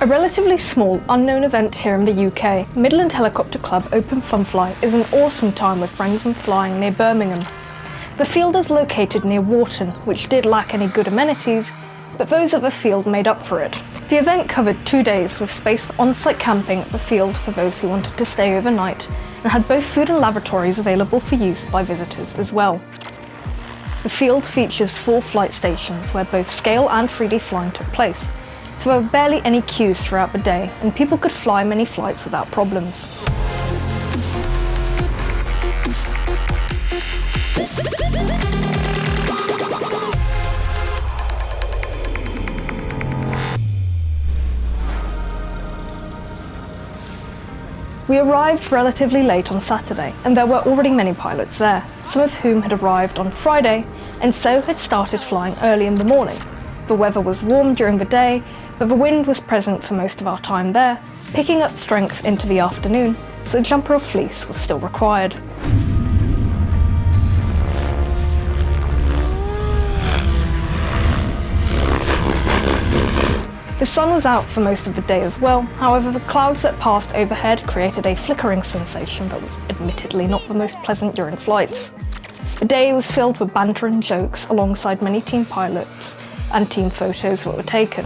A relatively small, unknown event here in the UK, Midland Helicopter Club Open Fun Fly is an awesome time with friends and flying near Birmingham. The field is located near Wharton, which did lack any good amenities, but those at the field made up for it. The event covered 2 days with space for on-site camping at the field for those who wanted to stay overnight, and had both food and lavatories available for use by visitors as well. The field features 4 flight stations where both scale and 3D flying took place, so there were barely any queues throughout the day, and people could fly many flights without problems. We arrived relatively late on Saturday, and there were already many pilots there, some of whom had arrived on Friday, and so had started flying early in the morning. The weather was warm during the day, but the wind was present for most of our time there, picking up strength into the afternoon, so a jumper of fleece was still required. The sun was out for most of the day as well, however the clouds that passed overhead created a flickering sensation that was admittedly not the most pleasant during flights. The day was filled with banter and jokes alongside many team pilots and team photos that were taken.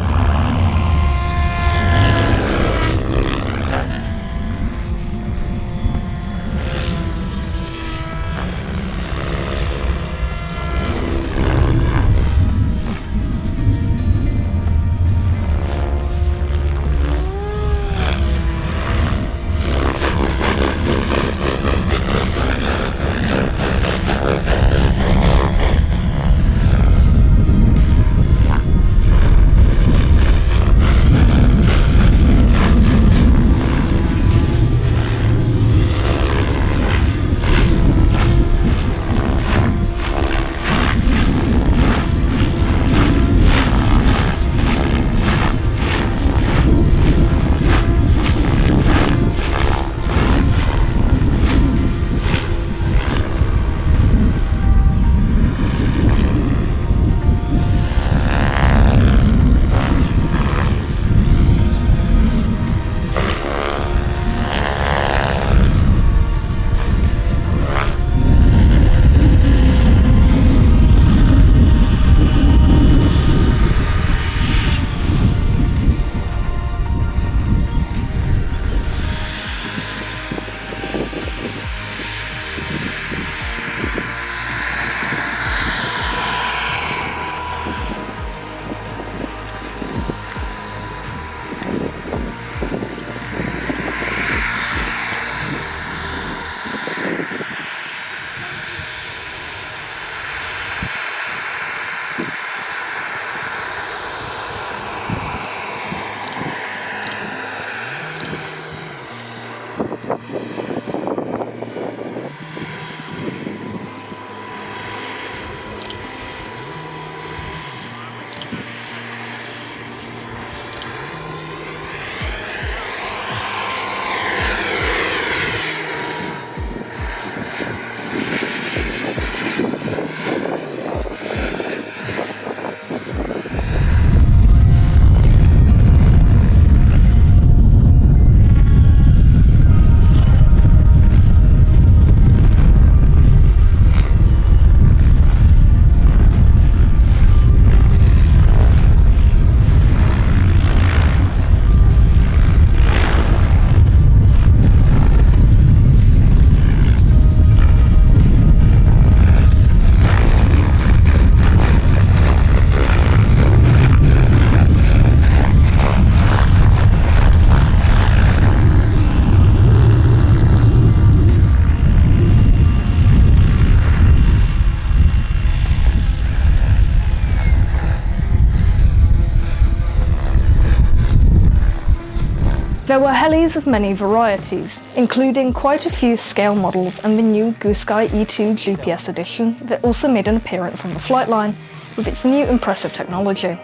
There were helis of many varieties, including quite a few scale models and the new Goosky E2 GPS edition that also made an appearance on the flight line with its new impressive technology.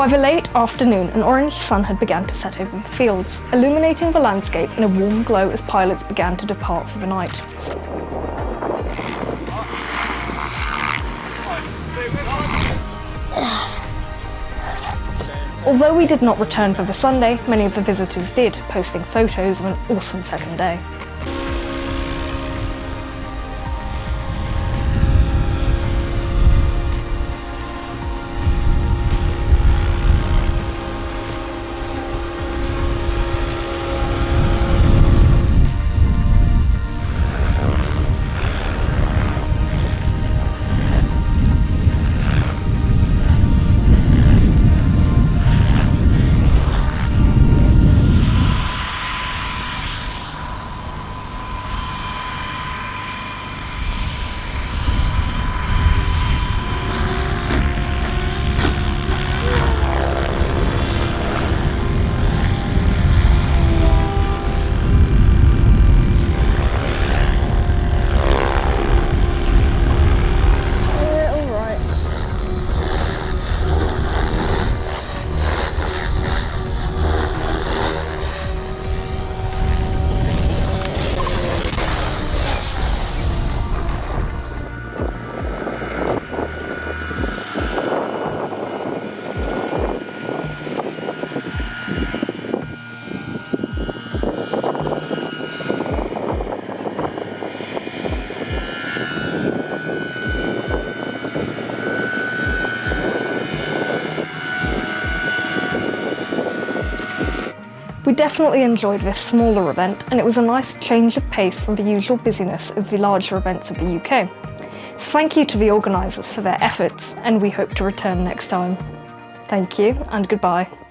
By the late afternoon, an orange sun had begun to set over the fields, illuminating the landscape in a warm glow as pilots began to depart for the night. Although we did not return for the Sunday, many of the visitors did, posting photos of an awesome second day. We definitely enjoyed this smaller event, and it was a nice change of pace from the usual busyness of the larger events of the UK. So thank you to the organisers for their efforts, and we hope to return next time. Thank you, and goodbye.